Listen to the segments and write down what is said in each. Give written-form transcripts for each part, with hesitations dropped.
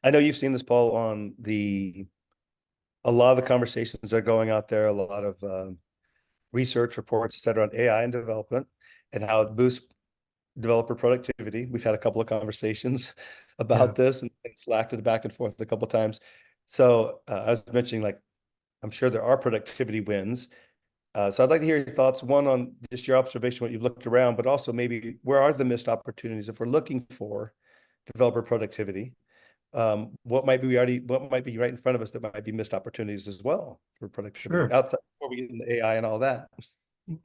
I know you've seen this, Paul, on a lot of the conversations that are going out there, a lot of research reports, et cetera, on AI and development and how it boosts developer productivity. We've had a couple of conversations Yeah, about this and slacked it back and forth a couple of times. So I was mentioning, like, I'm sure there are productivity wins. So I'd like to hear your thoughts, one on just your observation, what you've looked around, but also maybe where are the missed opportunities if we're looking for developer productivity? What might be right in front of us that might be missed opportunities as well for productivity sure. outside before we get into AI and all that.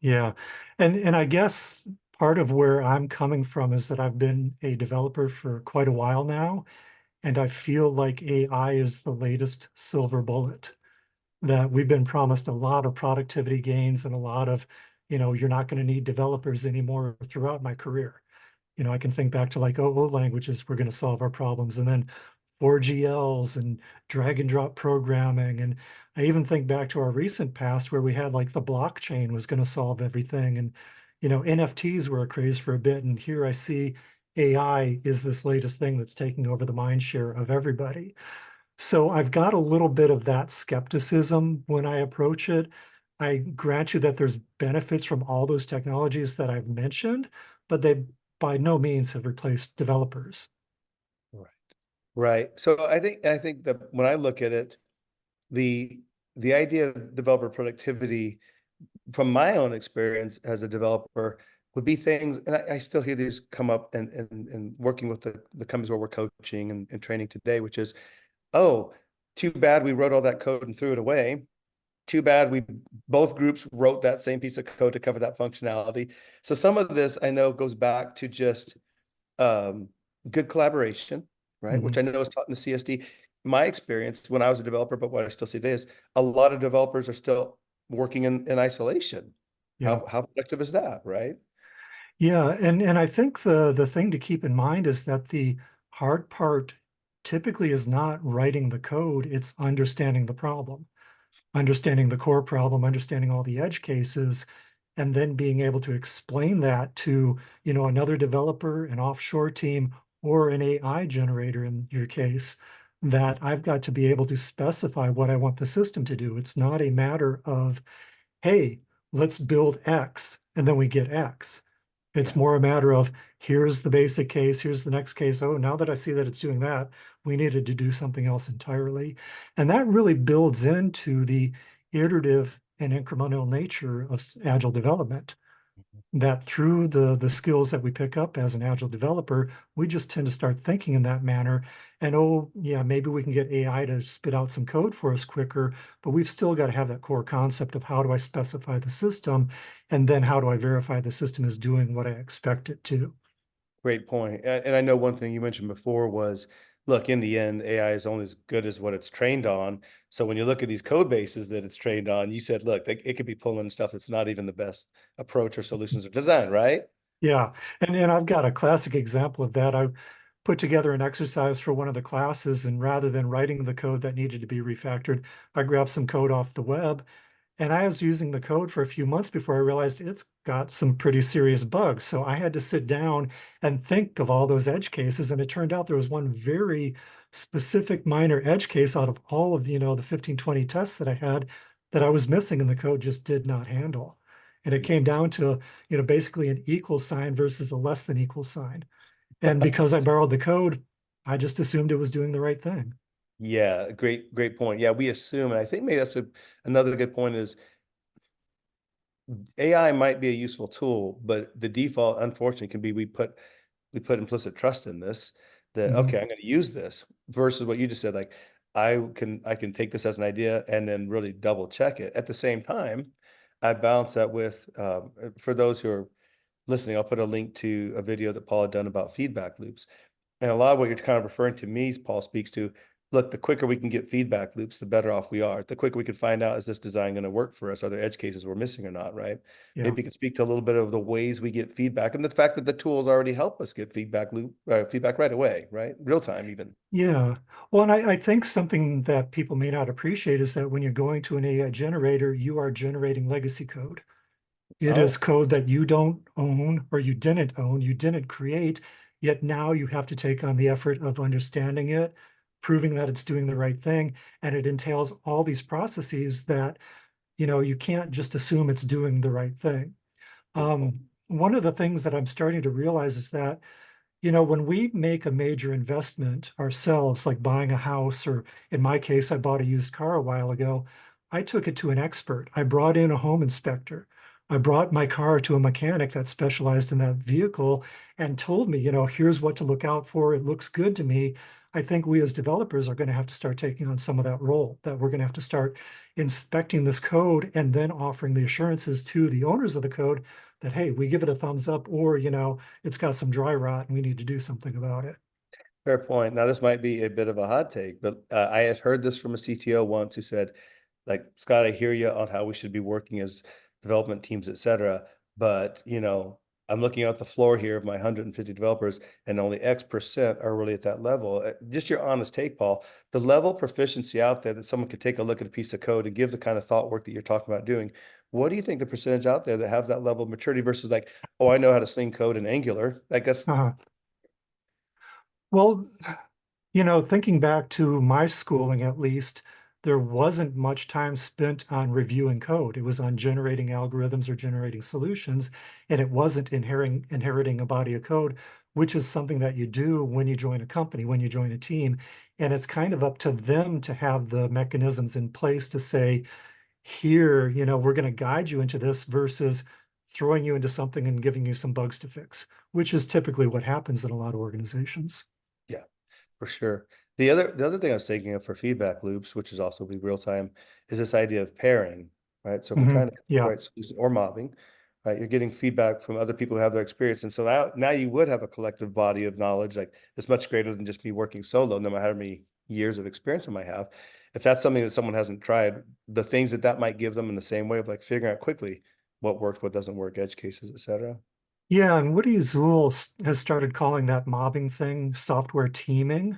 Yeah. And I guess part of where I'm coming from is that I've been a developer for quite a while now, and I feel like AI is the latest silver bullet, that we've been promised a lot of productivity gains and a lot of, you're not going to need developers anymore throughout my career. I can think back to like, oh, languages were going to solve our problems, and then 4GLs and drag and drop programming. And I even think back to our recent past where we had like the blockchain was going to solve everything. And, NFTs were a craze for a bit. And here I see AI is this latest thing that's taking over the mind share of everybody. So I've got a little bit of that skepticism when I approach it. I grant you that there's benefits from all those technologies that I've mentioned, but they by no means have replaced developers. Right. Right. So I think that when I look at it, the the idea of developer productivity from my own experience as a developer would be things, and I still hear these come up and working with the companies where we're coaching and training today, which is, oh, too bad we wrote all that code and threw it away. Too bad we both groups wrote that same piece of code to cover that functionality. So some of this I know goes back to just um, good collaboration, right? Which Mhm. I know is taught in the CSD. My experience when I was a developer, but what I still see today is a lot of developers are still working in isolation. Yeah. How productive is that, right? Yeah, and I think the thing to keep in mind is that the hard part typically is not writing the code, it's understanding the problem, understanding the core problem, understanding all the edge cases, and then being able to explain that to, another developer, an offshore team, or an AI generator in your case, that I've got to be able to specify what I want the system to do. It's not a matter of, hey, let's build X, and then we get X. It's Yeah. more a matter of here's the basic case, here's the next case. Oh, now that I see that it's doing that, we needed to do something else entirely. And that really builds into the iterative and incremental nature of agile development. That through the skills that we pick up as an agile developer, we just tend to start thinking in that manner. And oh, yeah, maybe we can get AI to spit out some code for us quicker, but we've still got to have that core concept of how do I specify the system, and then how do I verify the system is doing what I expect it to. Great point. And I know one thing you mentioned before was, look, in the end, AI is only as good as what it's trained on. So when you look at these code bases that it's trained on, you said, look, it could be pulling stuff that's not even the best approach or solutions or design, right? Yeah, and I've got a classic example of that. I put together an exercise for one of the classes, and rather than writing the code that needed to be refactored, I grabbed some code off the web. And I was using the code for a few months before I realized it's got some pretty serious bugs. So I had to sit down and think of all those edge cases. And it turned out there was one very specific minor edge case out of all of the, the 15, 20 tests that I had that I was missing and the code just did not handle. And it came down to, basically an equal sign versus a less than equal sign. And because I borrowed the code, I just assumed it was doing the right thing. Yeah, great point. Yeah, we assume, and I think maybe that's another good point is AI might be a useful tool, but the default, unfortunately, can be we put implicit trust in this that Mhm. okay, I'm going to use this versus what you just said, like I can take this as an idea and then really double check it. At the same time, I balance that with for those who are listening, I'll put a link to a video that Paul had done about feedback loops. And a lot of what you're kind of referring to me, Paul, speaks to, look, the quicker we can get feedback loops, the better off we are. The quicker we can find out, is this design going to work for us? Are there edge cases we're missing or not, right? Yeah. Maybe you can speak to a little bit of the ways we get feedback and the fact that the tools already help us get feedback right away, right? Real time even. Yeah. Well, and I think something that people may not appreciate is that when you're going to an AI generator, you are generating legacy code. It is Oh, code that you don't own or you didn't own, you didn't create, yet now you have to take on the effort of understanding it, proving that it's doing the right thing. And it entails all these processes that, you can't just assume it's doing the right thing. Good point. One of the things that I'm starting to realize is that, when we make a major investment ourselves, like buying a house, or in my case, I bought a used car a while ago, I took it to an expert. I brought in a home inspector. I brought my car to a mechanic that specialized in that vehicle and told me, here's what to look out for. It looks good to me. I think we as developers are going to have to start taking on some of that role, that we're going to have to start inspecting this code and then offering the assurances to the owners of the code that, hey, we give it a thumbs up, or, it's got some dry rot and we need to do something about it. Fair point. Now, this might be a bit of a hot take, but I had heard this from a CTO once who said, like, Scott, I hear you on how we should be working as development teams, et cetera. But, I'm looking out the floor here of my 150 developers, and only X% are really at that level. Just your honest take, Paul, the level of proficiency out there that someone could take a look at a piece of code and give the kind of thought work that you're talking about doing. What do you think the percentage out there that have that level of maturity versus like, oh, I know how to sling code in Angular? Like that's Uh, well, thinking back to my schooling, at least, there wasn't much time spent on reviewing code. It was on generating algorithms or generating solutions, and it wasn't inheriting a body of code, which is something that you do when you join a company, when you join a team. And it's kind of up to them to have the mechanisms in place to say, here, we're going to guide you into this versus throwing you into something and giving you some bugs to fix, which is typically what happens in a lot of organizations. yeah. For sure. The other thing I was thinking of for feedback loops, which is also be real time, is this idea of pairing, right? So if we're trying to get the Yeah. right solution or mobbing, right? You're getting feedback from other people who have their experience. And so now you would have a collective body of knowledge, like it's much greater than just me working solo, no matter how many years of experience I might have. If that's something that someone hasn't tried, the things that might give them in the same way of like figuring out quickly what works, what doesn't work, edge cases, et cetera. Yeah, and Woody Zool has started calling that mobbing thing software teaming.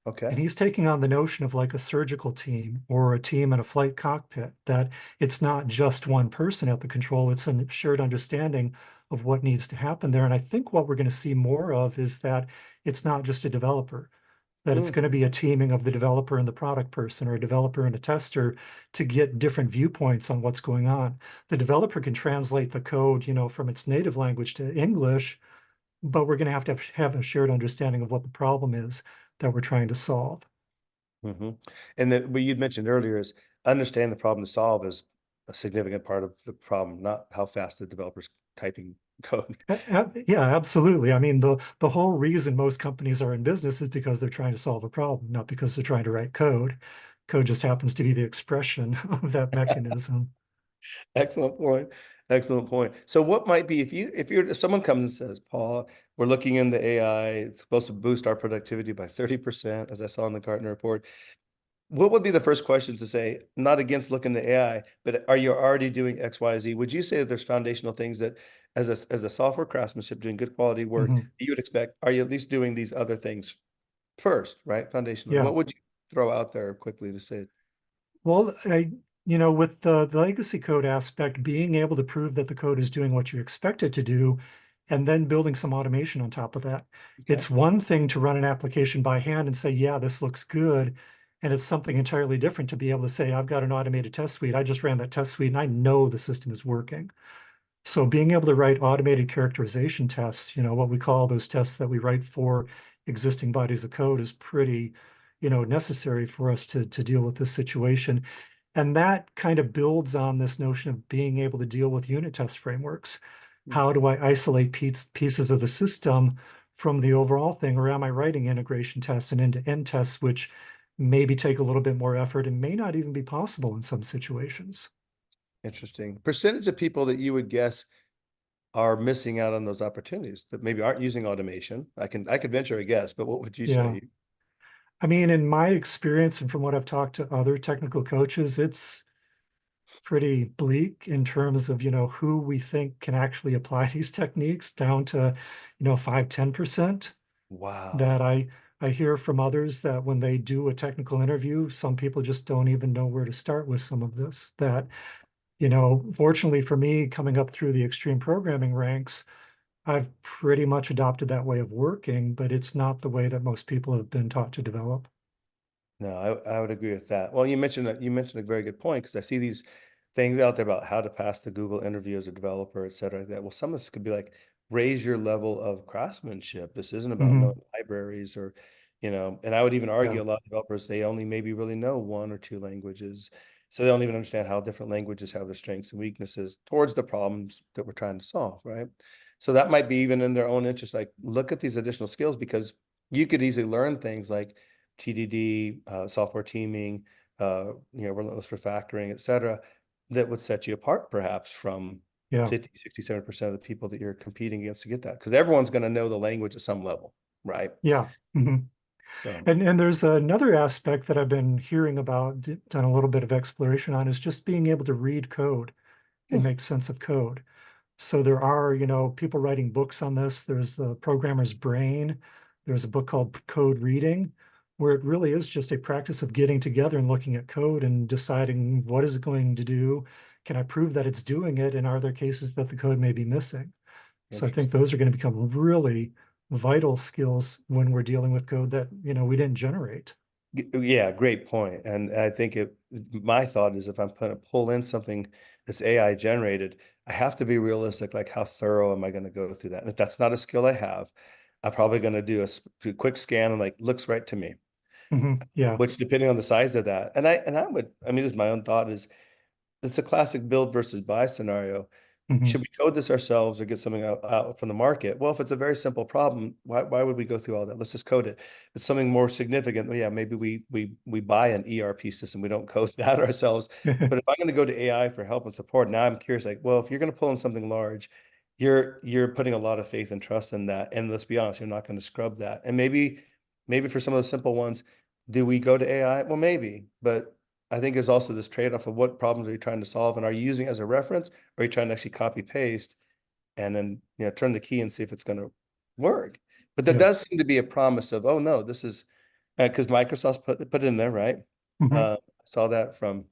And Okay. he's taking on the notion of like a surgical team or a team in a flight cockpit, that it's not just one person at the control, it's a shared understanding of what needs to happen there. And I think what we're going to see more of is that it's not just a developer, that it's Mm, going to be a teaming of the developer and the product person, or a developer and a tester, to get different viewpoints on what's going on. The developer can translate the code, from its native language to English, but we're going to have a shared understanding of what the problem is that we're trying to solve. hmm And that what you'd mentioned earlier is understand the problem to solve is a significant part of the problem, not how fast the developer's typing code. Yeah, absolutely. I mean, the whole reason most companies are in business is because they're trying to solve a problem, not because they're trying to write code. Code just happens to be the expression of that mechanism. Excellent point. Excellent point. So what might be if someone comes and says, Paul, we're looking into AI, it's supposed to boost our productivity by 30%, as I saw in the Gartner report. What would be the first question to say, not against looking to AI, but are you already doing X, Y, Z? Would you say that there's foundational things that as a software craftsmanship doing good quality work, Mhm. you would expect, are you at least doing these other things first, right? Foundationally. Yeah. What would you throw out there quickly to say? Well, with the legacy code aspect, being able to prove that the code is doing what you expect it to do, and then building some automation on top of that. Okay. It's one thing to run an application by hand and say, yeah, this looks good. And it's something entirely different to be able to say, I've got an automated test suite. I just ran that test suite and I know the system is working. So being able to write automated characterization tests, what we call those tests that we write for existing bodies of code, is pretty, necessary for us to deal with this situation. And that kind of builds on this notion of being able to deal with unit test frameworks. How do I isolate pieces of the system from the overall thing? Or am I writing integration tests and end-to-end tests, which maybe take a little bit more effort and may not even be possible in some situations? Interesting. Percentage of people that you would guess are missing out on those opportunities that maybe aren't using automation. I could venture a guess, but what would you Yeah. say? I mean, in my experience and from what I've talked to other technical coaches, it's pretty bleak in terms of, who we think can actually apply these techniques, down to, 5-10%. Wow. That I hear from others that when they do a technical interview, some people just don't even know where to start with some of this. That, fortunately for me, coming up through the extreme programming ranks, I've pretty much adopted that way of working, but it's not the way that most people have been taught to develop. No, I would agree with that. Well, you mentioned a very good point because I see these things out there about how to pass the Google interview as a developer, et cetera, like that. Well, some of this could be like raise your level of craftsmanship. This isn't about Hmm. knowing libraries or, and I would even argue Yeah, a lot of developers, they only maybe really know one or two languages. So they don't even understand how different languages have their strengths and weaknesses towards the problems that we're trying to solve, right? So that might be even in their own interest. Like, look at these additional skills because you could easily learn things like TDD, software teaming, relentless refactoring, et cetera, that would set you apart perhaps from yeah, 50, 60, 70% of the people that you're competing against to get that. Because everyone's going to know the language at some level, right? yeah. Hmm. So, And there's another aspect that I've been hearing about, done a little bit of exploration on, is just being able to read code and hmm, make sense of code. So there are, people writing books on this. There's the programmer's brain. There's a book called Code Reading, where it really is just a practice of getting together and looking at code and deciding what is it going to do? Can I prove that it's doing it? And are there cases that the code may be missing? So I think interesting. those are going to become really vital skills when we're dealing with code that, we didn't generate. Yeah, great point. And I think my thought is if I'm going to pull in something that's AI generated, I have to be realistic, like how thorough am I going to go through that? And if that's not a skill I have, I'm probably going to do a quick scan and like looks right to me. Yeah. Which depending on the size of that, I mean, this is my own thought is it's a classic build versus buy scenario. Should Hmm. we code this ourselves or get something out from the market? Well, if it's a very simple problem, why would we go through all that? Let's just code it. If it's something more significant, well, yeah, maybe we buy an ERP system. We don't code that ourselves. But if I'm going to go to AI for help and support, now I'm curious, like, well, if you're going to pull in something large, you're putting a lot of faith and trust in that. And let's be honest, you're not going to scrub that. And maybe for some of the simple ones, do we go to AI? Well, maybe, but I think there's also this trade-off of what problems are you trying to solve and are you using it as a reference or are you trying to actually copy paste and then turn the key and see if it's going to work? But there Yeah. does seem to be a promise of, oh no, this is because Microsoft's put it in there, right? Hmm. I saw that from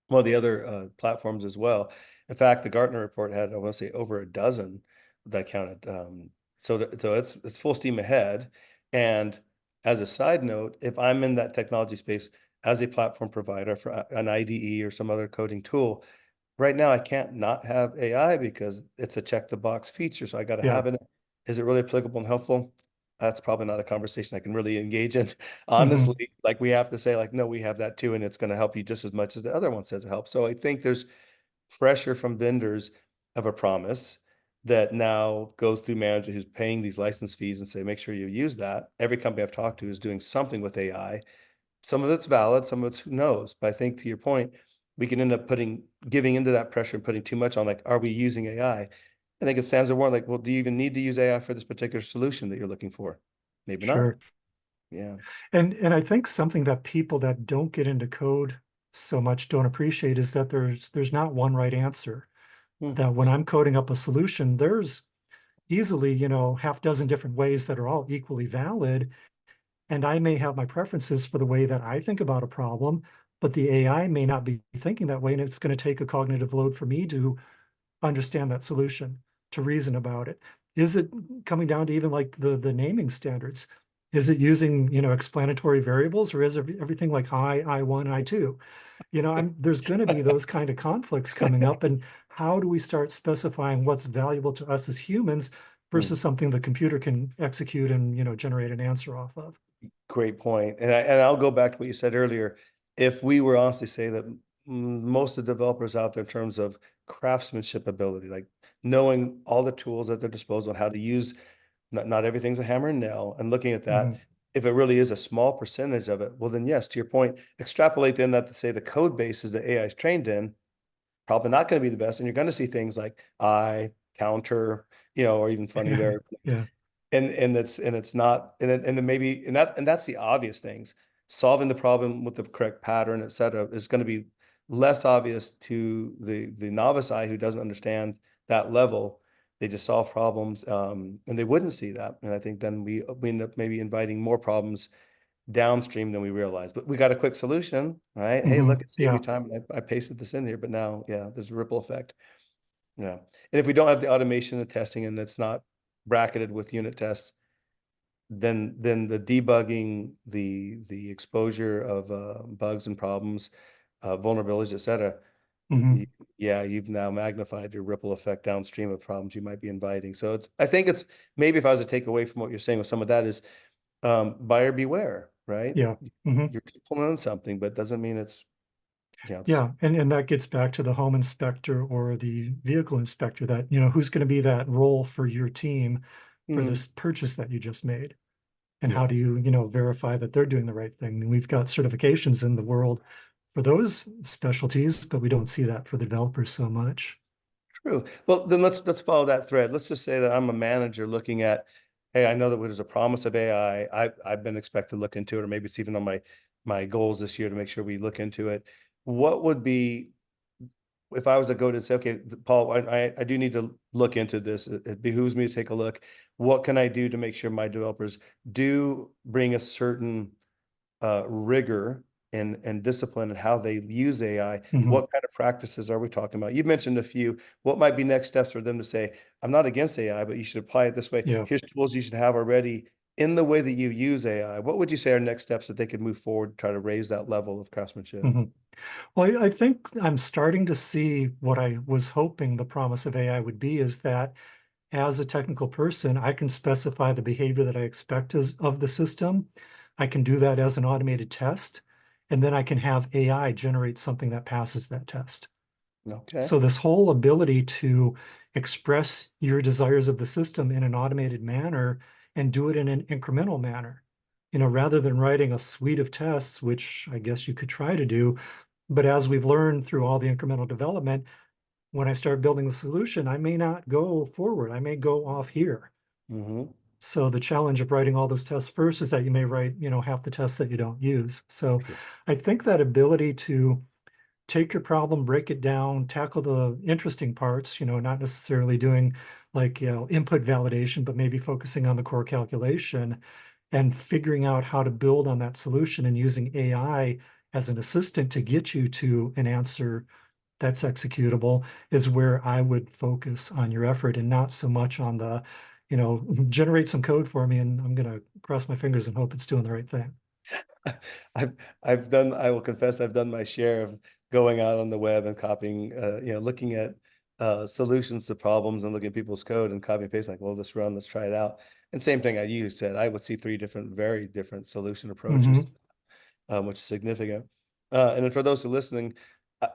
one of the other platforms as well. In fact, the Gartner report had, I want to say, over a dozen that I counted. So it's full steam ahead. And as a side note, if I'm in that technology space as a platform provider for an IDE or some other coding tool, right now I can't not have AI because it's a check the box feature. So I got to Yeah. have it. Is it really applicable and helpful? That's probably not a conversation I can really engage in. Hmm. Honestly, like we have to say, like, no, we have that too, and it's going to help you just as much as the other one says it helps. So I think there's pressure from vendors of a promise that now goes through manager who's paying these license fees and say, make sure you use that. Every company I've talked to is doing something with AI. Some of it's valid, some of it's who knows. But I think to your point, we can end up giving into that pressure and putting too much on, like, are we using AI? I think it stands to warrant, like, well, do you even need to use AI for this particular solution that you're looking for? Maybe not. Sure. Yeah. And I think something that people that don't get into code so much don't appreciate is that there's not one right answer. Hmm. That when I'm coding up a solution, there's easily, half dozen different ways that are all equally valid. And I may have my preferences for the way that I think about a problem, but the AI may not be thinking that way. And it's going to take a cognitive load for me to understand that solution, to reason about it. Is it coming down to even like the naming standards? Is it using, explanatory variables, or is everything like I1, I2? There's going to be those kind of conflicts coming up. And how do we start specifying what's valuable to us as humans Hmm. versus something the computer can execute and, generate an answer off of? Great point. And I'll go back to what you said earlier. If we were honestly say that most of the developers out there in terms of craftsmanship ability, like knowing all the tools at their disposal and how to use, not everything's a hammer and nail, and looking at that, Mhm. if it really is a small percentage of it, well then yes, to your point, extrapolate then that to say the code bases that AI is trained in, probably not going to be the best. And you're going to see things like I, counter, or even funny Yeah, there yeah. and it's not and then maybe and that's the obvious things solving the problem with the correct pattern, et cetera, is going to be less obvious to the novice eye who doesn't understand that level. They just solve problems, and they wouldn't see that, and I think then we end up maybe inviting more problems downstream than we realize. But we got a quick solution, right? Hey, look, it saved me Yeah, time, and I pasted this in here, but now, yeah, there's a ripple effect. Yeah. And if we don't have the automation and testing and it's not bracketed with unit tests, then the debugging, the exposure of bugs and problems, vulnerabilities, et cetera. Mhm. Yeah, you've now magnified your ripple effect downstream of problems you might be inviting. So I think it's maybe if I was to take away from what you're saying with some of that is buyer beware, right? Yeah. Mhm. You're pulling on something, but doesn't mean it's, Yeah, and that gets back to the home inspector or the vehicle inspector that, who's going to be that role for your team for mm, this purchase that you just made? And how yeah. do you, verify that they're doing the right thing? And we've got certifications in the world for those specialties, but we don't see that for the developers so much. True. Well, then let's follow that thread. Let's just say that I'm a manager looking at, hey, I know that there's a promise of AI. I've been expected to look into it, or maybe it's even on my goals this year to make sure we look into it. What would be if I was to go to say, okay, Paul, I do need to look into this. It behooves me to take a look. What can I do to make sure my developers do bring a certain rigor and discipline and how they use AI? Mhm. What kind of practices are we talking about? You've mentioned a few. What might be next steps for them to say, I'm not against AI, but you should apply it this way. Yeah. Here's tools you should have already in the way that you use AI. What would you say are next steps that they could move forward, try to raise that level of craftsmanship? Mhm. Well, I think I'm starting to see what I was hoping the promise of AI would be is that as a technical person, I can specify the behavior that I expect of the system. I can do that as an automated test, and then I can have AI generate something that passes that test. Okay. So this whole ability to express your desires of the system in an automated manner and do it in an incremental manner, rather than writing a suite of tests, which I guess you could try to do. But as we've learned through all the incremental development, when I start building the solution, I may not go forward. I may go off here. Mm-hmm. So the challenge of writing all those tests first is that you may write, half the tests that you don't use. So True. I think that ability to take your problem, break it down, tackle the interesting parts, not necessarily doing like, input validation, but maybe focusing on the core calculation and figuring out how to build on that solution and using AI as an assistant to get you to an answer that's executable is where I would focus on your effort and not so much on the, generate some code for me and I'm going to cross my fingers and hope it's doing the right thing. I will confess I've done my share of going out on the web and copying, looking at solutions to problems and looking at people's code and copy and paste like, well, just run, let's try it out. And same thing you said, I would see three different, very different solution approaches, Hmm. which is significant. And then for those who are listening,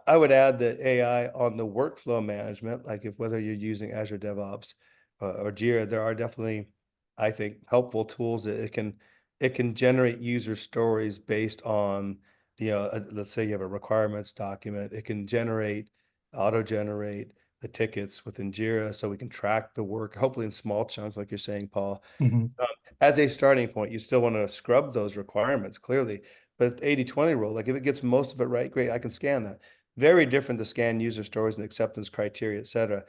I would add that AI on the workflow management, like if whether you're using Azure DevOps or Jira, there are definitely, I think, helpful tools that it can generate user stories based on, let's say you have a requirements document. It can auto-generate the tickets within Jira so we can track the work, hopefully in small chunks, like you're saying, Paul. Hmm. Um, as a starting point, you still want to scrub those requirements clearly, but 80/20 rule, like if it gets most of it right, great, I can scan that. Very different to scan user stories and acceptance criteria, et cetera,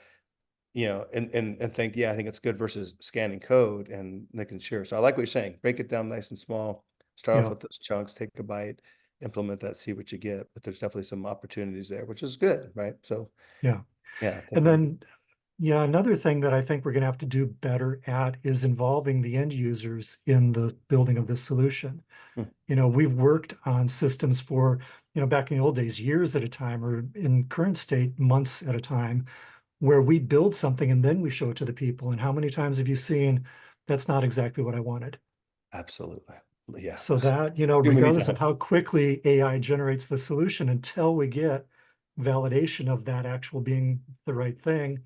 and think, yeah, I think it's good versus scanning code and making sure. So I like what you're saying. Break it down nice and small, start off Yeah. with those chunks, take a bite, implement that, see what you get. But there's definitely some opportunities there, which is good, right? So Yeah. yeah, I think And it'll be. then, yeah, another thing that I think we're going to have to do better at is involving the end users in the building of this solution. Hmm, We've worked on systems for, back in the old days, years at a time, or in current state, months at a time, where we build something and then we show it to the people. And how many times have you seen that's not exactly what I wanted? absolutely. Yeah. So that, Too many regardless of times. how quickly AI generates the solution, until we get validation of that actual being the right thing,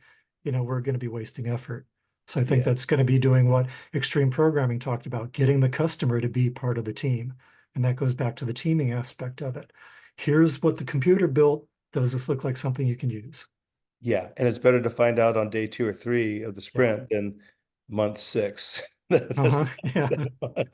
we're going to be wasting effort. So I think Yeah. that's going to be doing what extreme programming talked about, getting the customer to be part of the team. And that goes back to the teaming aspect of it. Here's what the computer built. Does this look like something you can use? Yeah, and it's better to find out on day 2 or 3 of the Yeah. sprint than month 6. This Uh-huh. is Yeah. not fun.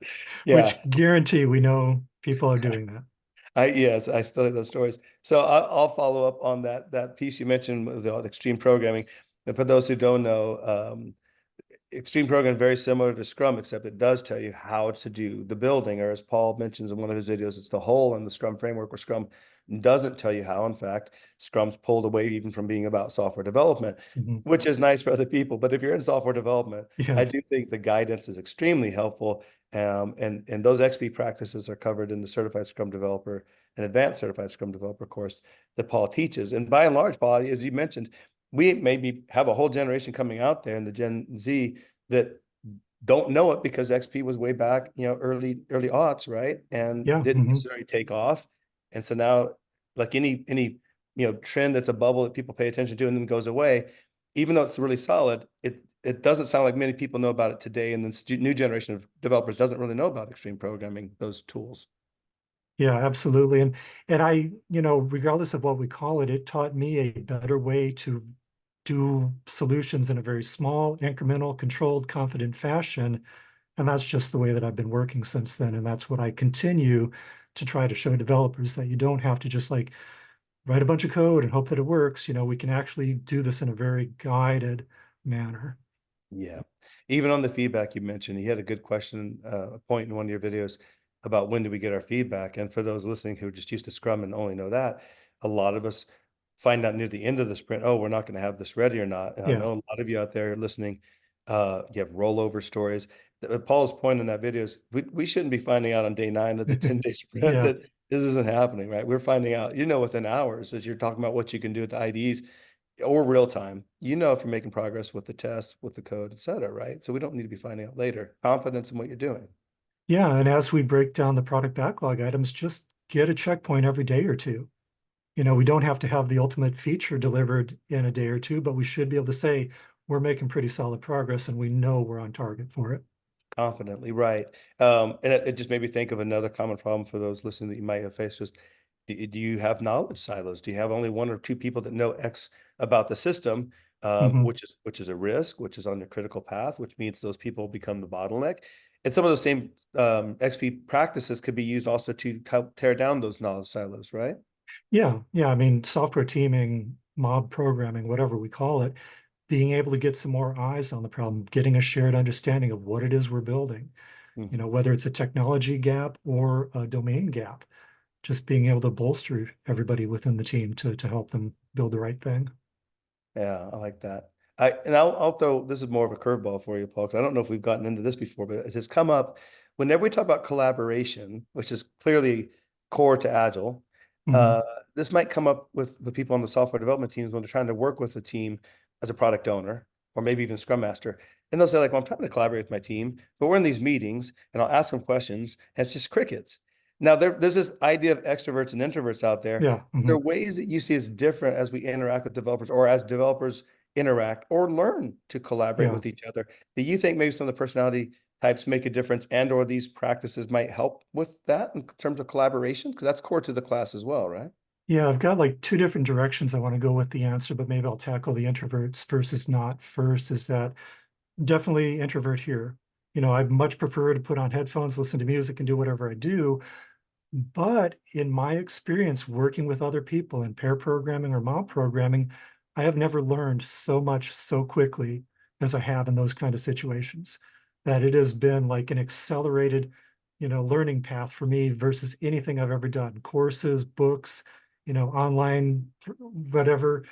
Yeah, Which guarantee we know people are doing that. yes, I still have those stories. So I'll follow up on that piece you mentioned with the extreme programming. And for those who don't know, extreme program is very similar to Scrum, except it does tell you how to do the building, or as Paul mentions in one of his videos, it's the hole in the Scrum framework where Scrum doesn't tell you how. In fact, Scrum's pulled away even from being about software development, Mhm. which is nice for other people. But if you're in software development, Yeah, I do think the guidance is extremely helpful. And those XP practices are covered in the Certified Scrum Developer and Advanced Certified Scrum Developer course that Paul teaches. And by and large, Paul, as you mentioned, we maybe have a whole generation coming out there in the Gen Z that don't know it because XP was way back, early aughts, right? And yeah. didn't Mhm. necessarily take off. And so now, like any trend that's a bubble that people pay attention to and then goes away, even though it's really solid, it doesn't sound like many people know about it today. And the new generation of developers doesn't really know about extreme programming, those tools. Yeah, absolutely. And I, regardless of what we call it, it taught me a better way to do solutions in a very small, incremental, controlled, confident fashion. And that's just the way that I've been working since then. And that's what I continue to try to show developers, that you don't have to just like write a bunch of code and hope that it works. We can actually do this in a very guided manner. Yeah. Even on the feedback you mentioned, he had a good question, a point in one of your videos about when do we get our feedback. And for those listening who are just used to Scrum and only know that, a lot of us find out near the end of the sprint, oh, we're not going to have this ready or not. And I Yeah. know a lot of you out there listening, you have rollover stories. Paul's point in that video is we shouldn't be finding out on day 9 of the 10-day sprint Yeah. that this isn't happening, right? We're finding out, within hours as you're talking about what you can do with the IDs or real time, if you're making progress with the test, with the code, et cetera, right? So we don't need to be finding out later. Confidence in what you're doing. Yeah. And as we break down the product backlog items, just get a checkpoint every day or two. We don't have to have the ultimate feature delivered in a day or two, but we should be able to say we're making pretty solid progress and we know we're on target for it. Confidently, right. And it just made me think of another common problem for those listening that you might have faced was, do you have knowledge silos? Do you have only one or two people that know X about the system, Mhm. which is a risk, which is on the critical path, which means those people become the bottleneck. And some of those same XP practices could be used also to help tear down those knowledge silos, right? Yeah, yeah. I mean, software teaming, mob programming, whatever we call it, being able to get some more eyes on the problem, getting a shared understanding of what it is we're building, Mhm. whether it's a technology gap or a domain gap, just being able to bolster everybody within the team to help them build the right thing. Yeah, I like that. I'll throw this is more of a curveball for you, Paul, because I don't know if we've gotten into this before, but it has come up whenever we talk about collaboration, which is clearly core to Agile. Mhm. Uh, this might come up with people on the software development teams when they're trying to work with a team as a product owner or maybe even Scrum Master. And they'll say, like, well, I'm trying to collaborate with my team, but we're in these meetings and I'll ask them questions and it's just crickets. Now there's this idea of extroverts and introverts out there. Yeah. There are Mhm. ways that you see as different as we interact with developers or as developers interact or learn to collaborate Yeah. with each other. Do you think maybe some of the personality types make a difference and or these practices might help with that in terms of collaboration? Because that's core to the class as well, right? Yeah, I've got like two different directions I want to go with the answer, but maybe I'll tackle the introverts versus not first. Is that definitely introvert here? I much prefer to put on headphones, listen to music, and do whatever I do. But in my experience working with other people in pair programming or mob programming, I have never learned so much so quickly as I have in those kind of situations. That it has been like an accelerated, learning path for me versus anything I've ever done. Courses, books, online, whatever,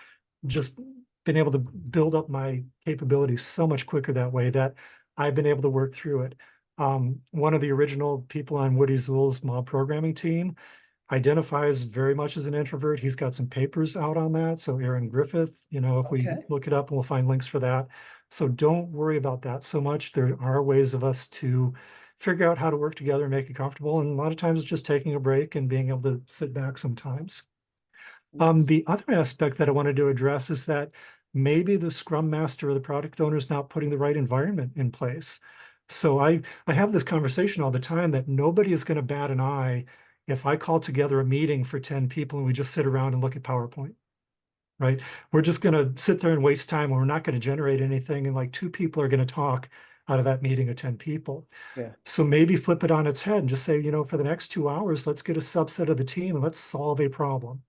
just been able to build up my capabilities so much quicker that way that I've been able to work through it. One of the original people on Woody Zull's mob programming team identifies very much as an introvert. He's got some papers out on that. So Aaron Griffith, if we Okay. look it up, we'll find links for that. So don't worry about that so much. There are ways of us to figure out how to work together and make it comfortable. And a lot of times it's just taking a break and being able to sit back sometimes. Nice. The other aspect that I wanted to address is that maybe the Scrum Master or the product owner is not putting the right environment in place. So I have this conversation all the time that nobody is going to bat an eye if I call together a meeting for 10 people and we just sit around and look at PowerPoint, right? We're just going to sit there and waste time and we're not going to generate anything. And like two people are going to talk out of that meeting of 10 people. Yeah. So maybe flip it on its head and just say, for the next 2 hours, let's get a subset of the team and let's solve a problem.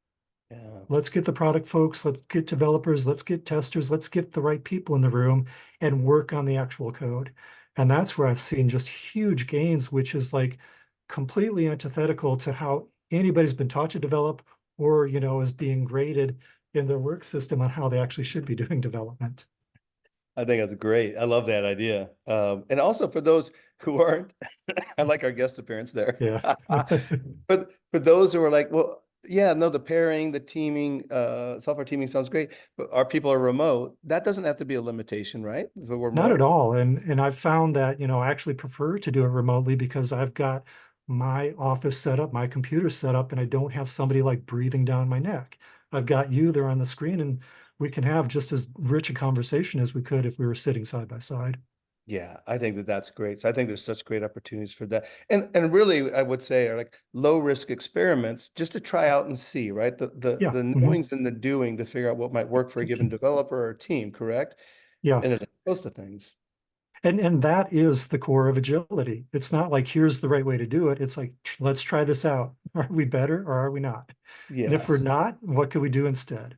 Yeah. Let's get the product folks, let's get developers, let's get testers, let's get the right people in the room and work on the actual code. And that's where I've seen just huge gains, which is like completely antithetical to how anybody's been taught to develop or, is being graded in their work system on how they actually should be doing development. I think that's great. I love that idea. And also for those who aren't, I like our guest appearance there. Yeah. But for those who are like, well, yeah, no, the pairing, the teaming, software teaming sounds great, but our people are remote. That doesn't have to be a limitation, right? If we're Not at remote. all. And I've found that, I actually prefer to do it remotely because I've got my office set up, my computer set up, and I don't have somebody like breathing down my neck. I've got you there on the screen, and we can have just as rich a conversation as we could if we were sitting side by side. Yeah, I think that that's great. So I think there's such great opportunities for that. And really, I would say are like low risk experiments just to try out and see, right? Yeah. The knowings and the doing to figure out what might work for a given developer or team, correct? Yeah. And there's a host of things. And that is the core of agility. It's not like here's the right way to do it. It's like let's try this out. Are we better or are we not? And if we're Yes. not, what could we do instead?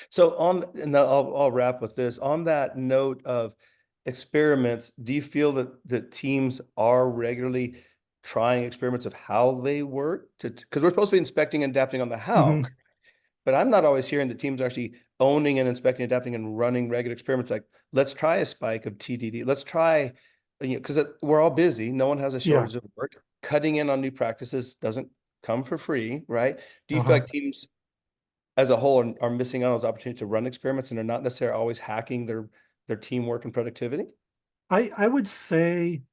So and I'll wrap with this. On that note of experiments, do you feel that teams are regularly trying experiments of how they work to, because we're supposed to be inspecting and adapting on the how, Mhm. but I'm not always hearing the teams actually owning and inspecting, adapting, and running regular experiments. Like, let's try a spike of TDD. Let's try, because we're all busy. No one has a Yeah. shortage of work. Cutting in on new practices doesn't come for free, right? Do you feel Uh-huh. like teams as a whole are missing out on those opportunities to run experiments and they're not necessarily always hacking their teamwork and productivity? I would say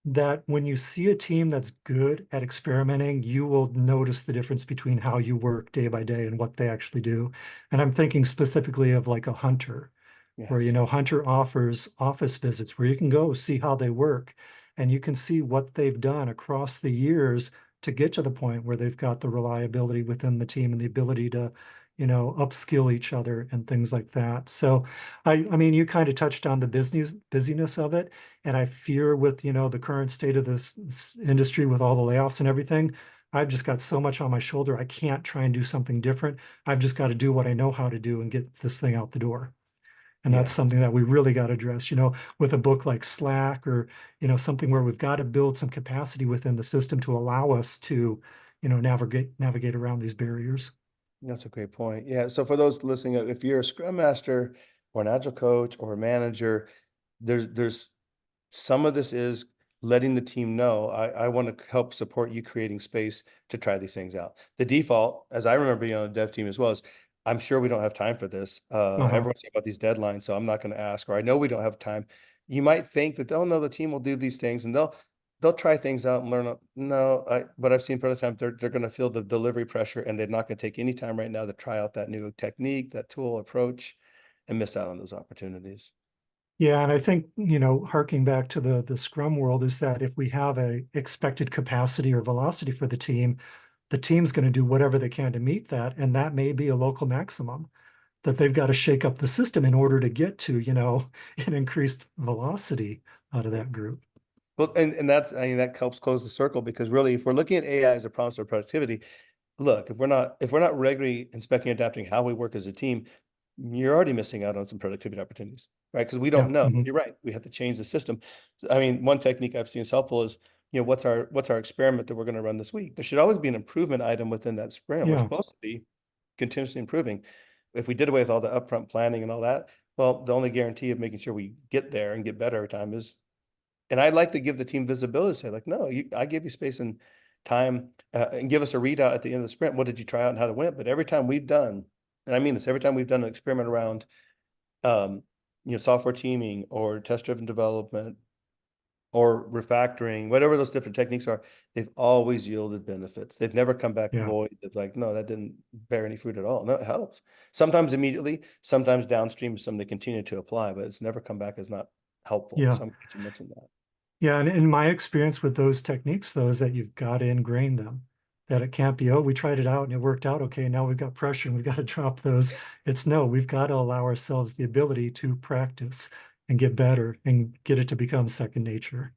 that when you see a team that's good at experimenting, you will notice the difference between how you work day by day and what they actually do. And I'm thinking specifically of like a hunter, where, Yes. Hunter offers office visits where you can go see how they work and you can see what they've done across the years to get to the point where they've got the reliability within the team and the ability to, upskill each other and things like that. So I mean, you kind of touched on the busyness of it. And I fear with, the current state of this industry with all the layoffs and everything, I've just got so much on my shoulder. I can't try and do something different. I've just got to do what I know how to do and get this thing out the door. And that's Yeah. something that we really got to address, with a book like Slack or, something where we've got to build some capacity within the system to allow us to, navigate around these barriers. That's a great point. Yeah. So for those listening, if you're a Scrum Master or an Agile coach or a manager, there's some of this is letting the team know I want to help support you creating space to try these things out. The default, as I remember being on a dev team as well, is I'm sure we don't have time for this. Uh-huh. Everyone's talking about these deadlines, so I'm not going to ask, or I know we don't have time. You might think that, oh no, the team will do these things and they'll try things out and learn. No, but I've seen plenty of times they're going to feel the delivery pressure and they're not going to take any time right now to try out that new technique, that tool approach, and miss out on those opportunities. Yeah, and I think, harking back to the Scrum world is that if we have a expected capacity or velocity for the team's going to do whatever they can to meet that, and that may be a local maximum that they've got to shake up the system in order to get to, an increased velocity out of that group. Well, and that's, I mean, that helps close the circle because really, if we're looking at AI as a promise for productivity, look, if we're not regularly inspecting, adapting how we work as a team, you're already missing out on some productivity opportunities, right? Because we Yeah. don't know. Mhm. You're right. We have to change the system. I mean, one technique I've seen is helpful is, what's our experiment that we're going to run this week? There should always be an improvement item within that sprint. We're Yeah. supposed to be continuously improving. If we did away with all the upfront planning and all that, well, the only guarantee of making sure we get there and get better every time is, and I'd like to give the team visibility, say like, no, I give you space and time, and give us a readout at the end of the sprint. What did you try out and how it went? But every time we've done, and I mean this, every time we've done an experiment around, um, software teaming or test-driven development or refactoring, whatever those different techniques are, they've always yielded benefits. They've never come back Yeah. void. It's like, no, that didn't bear any fruit at all. No, it helps. Sometimes immediately, sometimes downstream, some they continue to apply, but it's never come back as not helpful. Yeah. So I'm glad you mentioned that. Yeah. And in my experience with those techniques, though, is that you've got to ingrain them. That it can't be, oh, we tried it out and it worked out. Okay, now we've got pressure and we've got to drop those. It's no, we've got to allow ourselves the ability to practice and get better and get it to become second nature.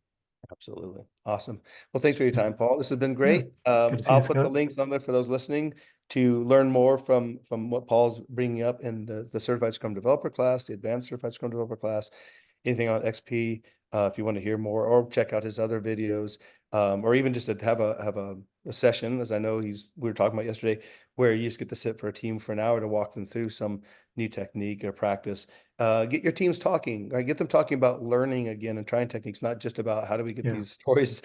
Absolutely. Awesome. Well, thanks for your Yeah. time, Paul. This has been Yeah. great. Good to see I'll you, put the Scott. links on there for those listening. to learn more from what Paul's bringing up in the Certified Scrum Developer class, the Advanced Certified Scrum Developer class, anything on XP, if you want to hear more, or check out his other videos, or even just to have a session, as I know we were talking about yesterday, where you just get to sit for a team for an hour to walk them through some new technique or practice. Get your teams talking, right? Get them talking about learning again and trying techniques, not just about how do we get Yeah. these stories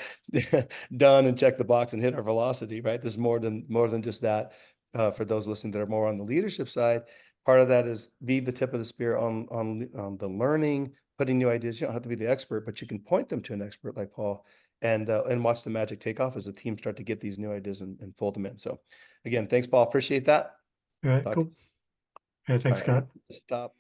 done and check the box and hit our velocity, right? There's more than just that. For those listening that are more on the leadership side, part of that is be the tip of the spear on the learning, putting new ideas. You don't have to be the expert, but you can point them to an expert like Paul, and watch the magic take off as the team start to get these new ideas and fold them in. So again, thanks, Paul. Appreciate that. All right, Talk to cool. you. Yeah, All thanks, right, I'm Scott. gonna stop.